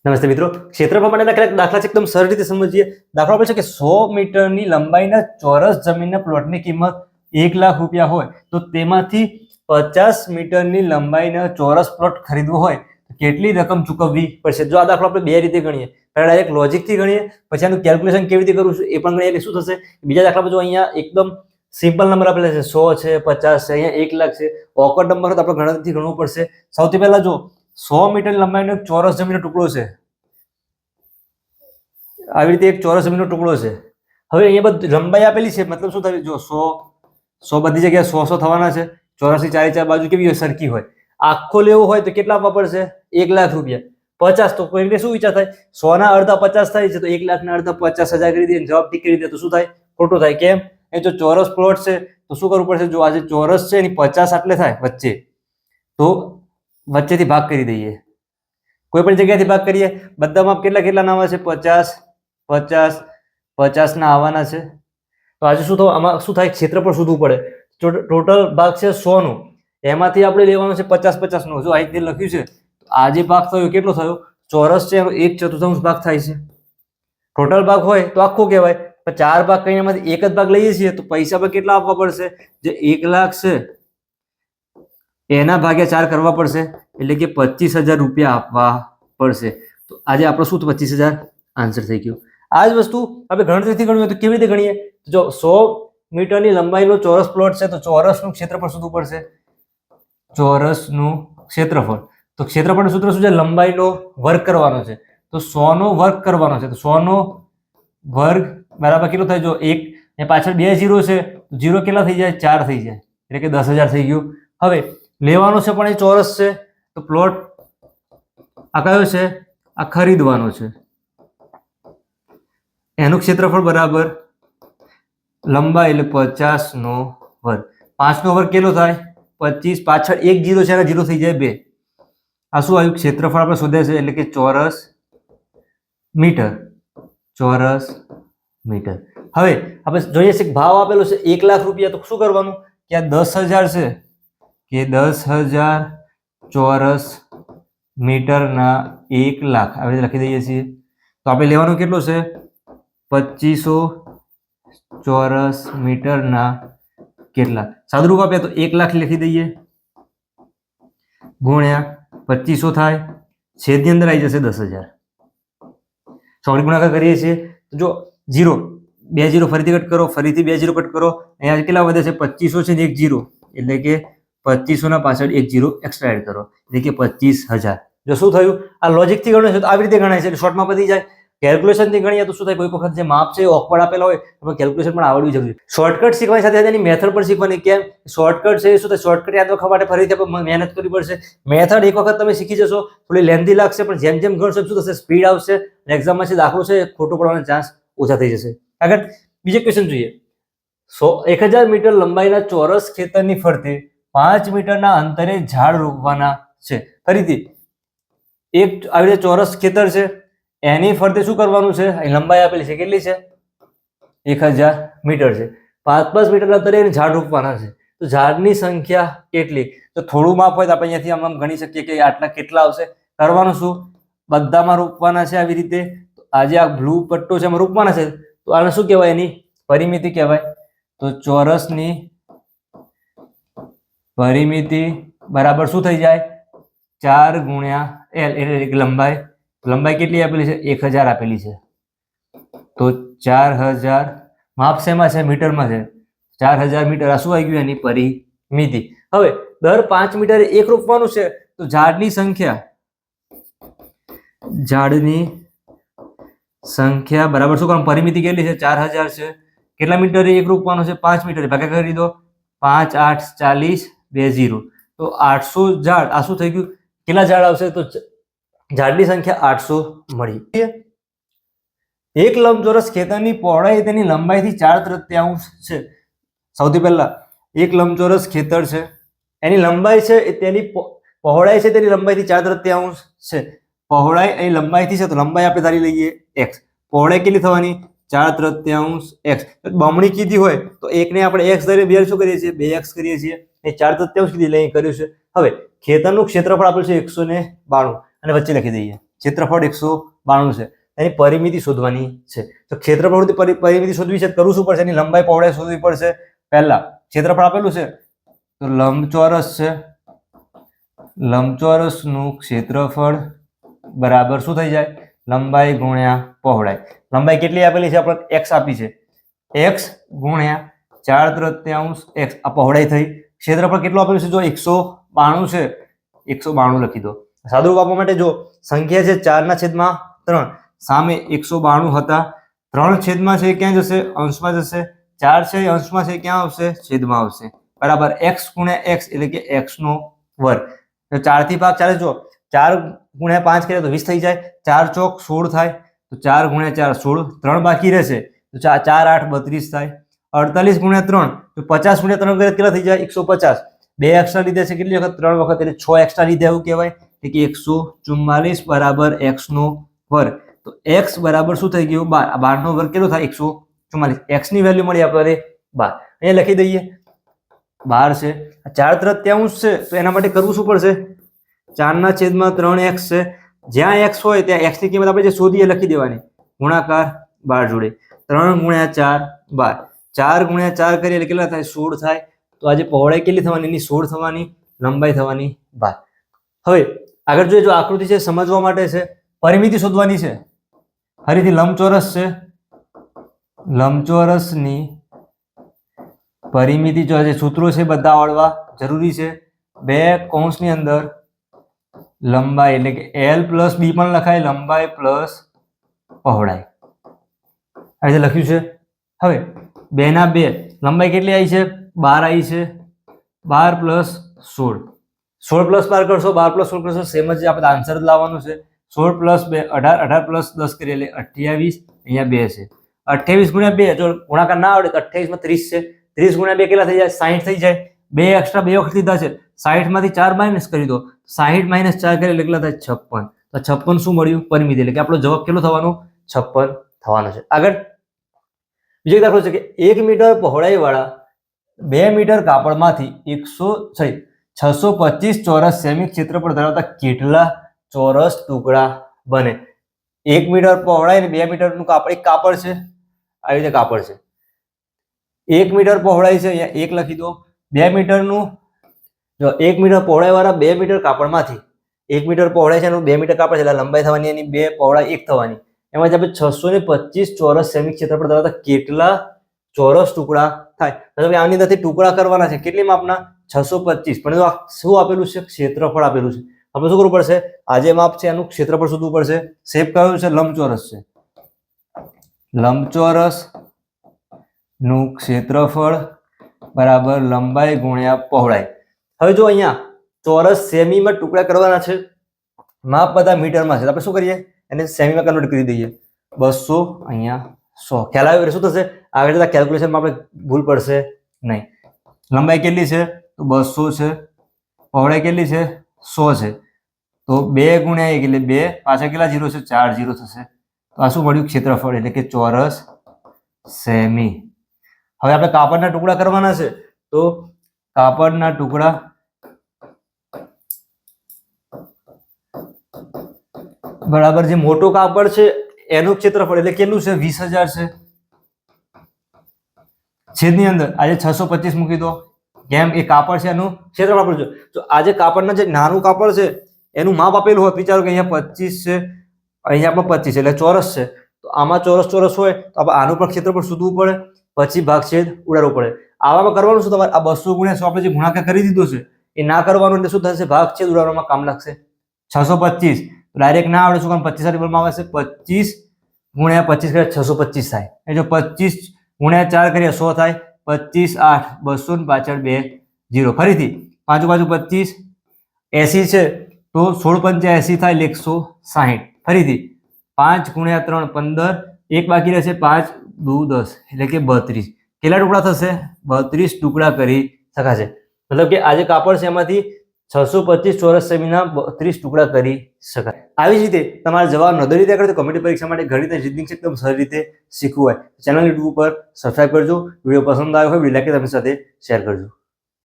નમસ્તે મિત્રો, ક્ષેત્રફળ માટેના દાખલા છે એકદમ સરળ રીતે સમજીએ. દાખલો આપેલ છે કે 100 મીટરની લંબાઈના ચોરસ જમીનના પ્લોટની કિંમત 1 લાખ રૂપિયા હોય તો તેમાંથી 50 મીટરની લંબાઈના ચોરસ પ્લોટ ખરીદવો હોય તો કેટલી રકમ ચૂકવવી પડશે. જો આ દાખલો આપણે બે રીતે ગણીએ, પહેલા ડાયરેક્ટ લોજિકથી ગણીએ, પછી આનું કેલ્ક્યુલેશન કેવી રીતે કરવું એ પણ ગણીએ. શું થશે? બીજા દાખલામાં જો અહીંયા એકદમ સિમ્પલ નંબર આપેલા છે, 100 છે, 50 છે, અહીંયા 1 લાખ છે. ઓકવર્ડ નંબર તો આપણે ગણતરીથી ગણવું પડશે. સૌથી પહેલા જો 100 મીટર લંબાઈનો એક ચોરસ જમીનનો ટુકડો છે, આવી રીતે એક ચોરસ જમીનનો ટુકડો છે. હવે અહીંયા બધી લંબાઈ આપેલી છે, મતલબ શું થાય? જો 100 બધી જગ્યાએ 100 થવાના છે. ચોરસની ચારે ચાર બાજુ કેવી હોય? સરખી હોય. આખો લેવો હોય તો કેટલા આપવા પડશે? 1 લાખ રૂપિયા. 50 તો કોઈને શું વિચાર થાય? 100 ના અડધા 50 થાય છે, તો 1 લાખ ના અડધા 50,000 કરી દે. જવાબ ટીક કરી દે તો શું થાય? ખોટું થાય. કેમ? એ જો ચોરસ પ્લોટ છે તો શું કરવું પડશે? જો આ જે ચોરસ છે એની 50 આટલે થાય વચ્ચે, તો વચ્ચેથી ભાગ કરી દઈએ. કોઈ પણ જગ્યાએથી ભાગ કરીએ. બધામાં કેટલા ના આવે છે? 50 50 50 ના આવવાના છે. તો આજે શું થયું? આમાં શું થાય? ક્ષેત્રફળ શોધવું પડે. ટોટલ ભાગ છે 100 નો, એમાંથી આપણે લેવાનો છે 50 50 નો. જો આ રીતે લખ્યું છે, આ જે ભાગ થયો કેટલો થયો? ચોરસ છે એનો 1/4 ભાગ થાય છે. ટોટલ ભાગ હોય તો આખો કહેવાય, પણ 4 ભાગ કરીને એમાંથી એક જ ભાગ લઈએ છીએ તો પૈસા પર કેટલા આપવા પડશે? જે 1 લાખ છે એના ભાગ્યા 4 કરવા પડશે, એટલે કે 25,000 રૂપિયા આપવા પડશે. તો આજે આપણો શું? 25,000 આન્સર થઈ ગયો. આ જ વસ્તુ આપણે ગણતરીથી ગણવી હોય તો કેવી રીતે ગણીએ? જો 100 મીટરની લંબાઈનો ચોરસ પ્લોટ છે તો ચોરસનું ક્ષેત્રફળ શોધવું પડશે. ચોરસનું ક્ષેત્રફળ, તો ક્ષેત્રફળનું સૂત્ર શું છે? લંબાઈનો વર્ગ કરવાનો છે. તો 100 નો વર્ગ કરવાનો છે. તો 100 નો વર્ગ બરાબર કેટલો થાય? જો 1 ને પાછળ 2 0 છે, 0 કેટલા થઈ જાય? 4 થઈ જાય, એટલે કે 10,000 થઈ ગયું. હવે લેવાનો છે પણ એ ચોરસ છે, તો પ્લોટ આ કયો છે? આ ખરીદવાનો છે. એનું ક્ષેત્રફળ બરાબર લંબાઈ એટલે 50 નો વર્ગ. 5 નો વર્ગ કેટલો થાય? 25. પાછળ 1 0 છે, 0 થઈ જાય 2. આ શું આવ્યું? ક્ષેત્રફળ આપણે શોધે છે, એટલે કે ચોરસ મીટર. ચોરસ મીટર. હવે આપણે જોઈએ છે ભાવ આપેલો છે 1 લાખ રૂપિયા. તો શું કરવાનું? કે આ 10,000 છે, કે 10,000 ચોરસ મીટરના 1 લાખ આવી રીતે લખી દઈએ છીએ. તો આપણે લેવાનું કેટલું છે? 2500 ચોરસ મીટરના કેટલા? સાદુરૂપ આપે તો 1 લાખ લખી દઈએ, ગુણ્યા 2500 થાય, છેદની અંદર આવી જશે 10,000. ચોકડી ગુણાકાર કરીએ છીએ. જો 0 2 0 ફરીથી કટ કરો, ફરીથી 2 0 કટ કરો, અહીંયા કેટલા વધે છે? 2500 છે ને 1 0, એટલે કે 2500 ના પાછળ 1 0 એક્સ્ટ્રા એડ કરો, એટલે કે 25,000. જો શું થયું? આ લોજિકથી ગણો છે તો આવી રીતે ગણાય છે, એટલે શોર્ટમાં પતી જાય. કેલ્ક્યુલેશનથી ગણીએ તો શું થાય? કોઈ વખત જે માપ છે ઓકવર્ડ આપેલા હોય તો કેલ્ક્યુલેશન પણ આવડવી જરૂરી છે. શોર્ટકટ શીખવાની સાથે સાથે એની મેથડ પણ શીખવાની. કેમ? શોર્ટકટ છે શું થાય? શોર્ટકટ યાદ રાખવા માટે ફરીથી આપણે મહેનત કરવી પડશે. મેથડ એક વખત તમે શીખી જશો, થોડી લેન્ધી લાગશે, પણ જેમ જેમ ગણશો શું થશે? સ્પીડ આવશે. એક્ઝામમાં છે દાખલો છે ખોટો પડવાનો ચાન્સ ઓછા થઈ જશે. આગળ બીજો ક્વેશ્ચન જોઈએ. 1000 મીટર લંબાઈના ચોરસ ખેતરની ફરતે 5 મીટરના અંતરે ઝાડ રોપવાના છે. ફરીથી એક આવી રીતે ચોરસ ખેતર છે, એની ફરતે શું કરવાનું છે? લંબાઈ આપેલી છે, કેટલી છે? 1000 મીટર છે. 5 મીટરના અંતરે ઝાડ રોપવાના છે. તો ઝાડની સંખ્યા કેટલી? તો થોડું માપ હોય તો આપણે અહીંયાથી આમ ગણી શકીએ કે આટલા કેટલા આવશે. કરવાનું શું? બધામાં રોપવાના છે આવી રીતે. તો આજે આ બ્લુ પટ્ટો છે એમાં રોપવાના છે, તો આને શું કહેવાય? એની પરિમિતિ કહેવાય. તો ચોરસની પરિમિતિ બરાબર શું થઈ જાય? 4 ગુણ્યા L, એટલે લંબાઈ. લંબાઈ કેટલી આપેલી છે? 1000 આપેલી છે. તો 4000 માપ શેમાં છે? મીટરમાં છે. 4000 મીટર. આ શું આવી ગયું? એની પરિમિતિ. હવે દર 5 મીટરે એક રોપવાનું છે, તો ઝાડની સંખ્યા બરાબર શું કરવાનું? પરિમિતિ કેટલી છે? 4000 છે. કેટલા મીટરે એક રોપવાનું છે? 5 મીટરે. ભાગાકાર કરી દો. 5 8 40 2 0, તો 800 ઝાડ. આ શું થઈ ગયું? કેટલા ઝાડ આવશે? તો ઝાડની સંખ્યા 800 મળી. એક લંબચોરસ ખેતરની પહોળાઈ તેની લંબાઈથી 4/3 છે. સૌથી પહેલા એક લંબચોરસ ખેતર છે, એની લંબાઈ છે તેની પહોળાઈ છે તેની લંબાઈથી 4/3 છે. પહોળાઈ અહીં લંબાઈથી છે, તો લંબાઈ આપણે ધારી લઈએ x. પહોળાઈ કેટલી થવાની? 4/3 x. બમણી કીધી હોય તો એકને આપણે x ધરીને બે શું કરીએ છીએ? 2x કરીએ છીએ. એ 4/3 કીધી એટલે અહીં કર્યું છે. હવે ખેતરનું ક્ષેત્રફળ આપેલું છે 192, અને વચ્ચે લખી દઈએ. ક્ષેત્રફળ 192 છે, એની પરિમિતિ શોધવાની છે. તો ક્ષેત્રફળ પરિમિતિ શોધવી છે, કરવું શું પડશે? એની લંબાઈ પહોળાઈ શોધવી પડશે. પહેલા ક્ષેત્રફળ આપેલું છે તો લંબચોરસ છે, લંબચોરસનું ક્ષેત્રફળ બરાબર શું થઈ જાય? લંબાઈ ગુણ્યા પહોળાઈ. લંબાઈ કેટલી આપેલી છે? આપણે x આપી છે, x ગુણ્યા 4/3 x. આ પહોળાઈ થઈ. ક્ષેત્રફળ કેટલું આપેલું છે? જો 192 છે, 192 લખી દો. સાદુરૂપ આપવા માટે જો સંખ્યા છે 4/3, સામે 192 હતા, 3 છે ક્યાં જશે? અંશમાં જશે. 4 છે અંશમાં છે, ક્યાં આવશે? છેદમાં આવશે. બરાબર. x ગુણ્યા x એટલે કે x નો વર્ગ. તો 4 થી ભાગ ચાલે. જો 4 ગુણ્યા 5 કરીએ તો 20 થઈ જાય. 4 ચોક 16 થાય, તો 4 ગુણ્યા 4 16. 3 બાકી રહેશે તો 4 8 32 થાય. 48 ગુણ્યા 3 તો 50 ગુણ્યા 3 કરીએ કેટલા થઈ જાય? 150. 2 એક્સ્ટ્રા લીધે છે, કેટલી વખત? 3 વખત, એટલે 6 એક્સ્ટ્રા લીધે એવું કહેવાય કે 144 બરાબર x નો વર્ગ. તો x બરાબર શું થઈ ગયું? 12. 12 નો વર્ગ કેટલો થાય? 144. x ની વેલ્યુ મળી આપણે 12. અહીંયા લખી દઈએ 12 છે. 4/3 છે તો એના માટે કરવું શું પડશે? 4/3x છે. જ્યાં x હોય ત્યાં x ની કિંમત આપણે જે શોધીએ લખી દેવાની, ગુણાકાર 12 જોડે. 3 ગુણ્યા 4 12. 4 ગુણ્યા 4 કરીએ એટલે કેટલા થાય? 16 થાય. તો આજે પહોળાઈ કેટલી થવાની? એની 16 થવાની, લંબાઈ થવાની 12. હવે આગળ જોઈએ, જો આકૃતિ છે સમજવા માટે છે, પરિમિતિ શોધવાની છે. ફરીથી લંબચોરસ છે, લંબચોરસની પરિમિતિ જો છે, સૂત્રો છે બધા આવડવા જરૂરી છે. 2 કૌંસની અંદર લંબાઈ એટલે કે l પ્લસ b પણ લખાય, લંબાઈ પ્લસ પહોળાઈ આ રીતે લખ્યું છે. હવે 2/2 લંબાઈ કેટલી આવી છે? 12 આવી છે. 12 પ્લસ 16, 16 પ્લસ 12 કરશો, 12 પ્લસ 16 કરશો, સેમ જ આપણે આન્સર જ લાવવાનું છે. 16 પ્લસ 2 18, 18 પ્લસ 10 કરીએ એટલે 28. અહીંયા 2 છે. 28 ગુણ્યા 2, જો ગુણાકાર ના આવડે તો 28 માં 30 છે. 30 ગુણ્યા 2 કેટલા થઈ જાય? 60 થઈ જાય. 2 એક્સ્ટ્રા 2 વખત લીધા છે. 60 માંથી 4 માઇનસ કરી દો. 60 માઇનસ 4 કરીએ એટલે કેટલા થાય? 56. તો 56 શું મળ્યું? પરિમિતિ. એટલે કે આપણો જવાબ કેટલો થવાનો? 56 થવાનો છે. આગળ બીજો એક દાખલો છે કે 1 મીટર પહોળાઈ વાળા 2 મીટર કાપડમાંથી 625 ચોરસ સેમી ક્ષેત્રફળ ધરાવતા કેટલા ચોરસ ટુકડા બને? 1 મીટર પહોળાઈ અને 2 મીટરનું કાપડ, એક કાપડ છે, આવી રીતે કાપડ છે. 1 મીટર પહોળાઈ છે, અહીંયા 1 લખી દો. 2 મીટરનું, જો 1 મીટર પહોળાઈ વાળા 2 મીટર કાપડમાંથી, 1 મીટર પહોળાઈ છે એનું 2 મીટર કાપડ છે એટલે લંબાઈ થવાની એની 2, પહોળાઈ 1 થવાની. એમાં આપણે 625 ચોરસ સેમી ક્ષેત્રફળ ધરાવતા કેટલા ચોરસ ટુકડા થાય? તો આની અંદરથી ટુકડા કરવાના છે. કેટલી માપના? 625. પણ શું આપેલું છે? ક્ષેત્રફળ આપેલું છે. આપણે શું કરવું પડશે? આ જે માપ છે એનું ક્ષેત્રફળ શોધવું પડશે. શેપ કયો છે? લંબચોરસ છે. લંબચોરસ નું ક્ષેત્રફળ બરાબર લંબાઈ ગુણ્યા પહોળાઈ. હવે જો અહીંયા ચોરસ સેમીમાં ટુકડા કરવાના છે, માપ બધા મીટરમાં છે, આપણે શું કરીએ? એને સેમીમાં કન્વર્ટ કરી દઈએ. 200 અહીંયા 100. ખ્યાલ આવ્યો? એટલે શું થશે? આગળ જતા કેલ્ક્યુલેશનમાં આપણે ભૂલ પડશે નહીં. લંબાઈ કેટલી છે? તો 200 છે. પહોળાઈ કેટલી છે? 100 છે. તો 2 ગુણ્યા 1 એટલે 2, પાછા કેટલા 0 છે? 4 0 થશે. તો આ શું મળ્યું? ક્ષેત્રફળ એટલે કે ચોરસ સેમી. હવે આપણે કાપડના ટુકડા કરવાના છે, તો કાપડના ટુકડા બરાબર જે મોટો કાપડ છે એનું ક્ષેત્રફળ એટલે કેટલું છે? 20,000 છે. છેદની અંદર આજે 625 મૂકી દો. કેમ? એ કાપડ છે એનું ક્ષેત્રફળ આપેલું છે. તો આજે કાપડના જે નાનું કાપડ છે એનું માપ આપેલું હોય, વિચારો કે અહીંયા 25 છે, અહીંયા આપણે 25 એટલે ચોરસ છે. તો આમાં ચોરસ હોય તો આપણે આનું પણ ક્ષેત્રફળ શોધવું પડે, પછી ભાગછેદ ઉડાડવું પડે. આવામાં કરવાનું શું તમારે? આ 200 ગુણ્યા 100 આપણે જે ગુણાકાર કરી દીધો છે એ ના કરવાનું, એટલે શું થશે? ભાગછેદ ઉડાડવામાં કામ લાગશે. 625 ડાયરેક્ટ ના આવડે, શું કામ? 25 સાથે બોલવામાં આવે છે. 25 ગુણ્યા 25 કરીએ 625 થાય. એ જો 25 ગુણ્યા 4 કરીએ 100 થાય. 25 8 200 ને પાછળ 2 0. ફરીથી પાંચો બાજુ 25, 80 છે તો 16 85 થાય એટલે 160. ફરીથી 5 ગુણ્યા 3 15, 1 બાકી રહેશે, 5 2 10 એટલે કે 32. કેટલા ટુકડા થશે? 32 ટુકડા કરી શકાશે. મતલબ કે આજે કાપડ છે એમાંથી 625 ચોરસ સેમીના 32 ટુકડા કરી શકાય. આવી જ રીતે તમારે જવાબ ન દઈ રીતે કરે તો કમ્પ્યુટર પરીક્ષા માટે ગણિત અને રીઝનિંગ એકદમ સરળ રીતે શીખવું હોય ચેનલ યુટ્યુબ પર સબસ્ક્રાઇબ કરજો. વિડીયો પસંદ આવ્યો હોય વિડીયો લાઈક કરી તમારી સાથે શેર કરજો.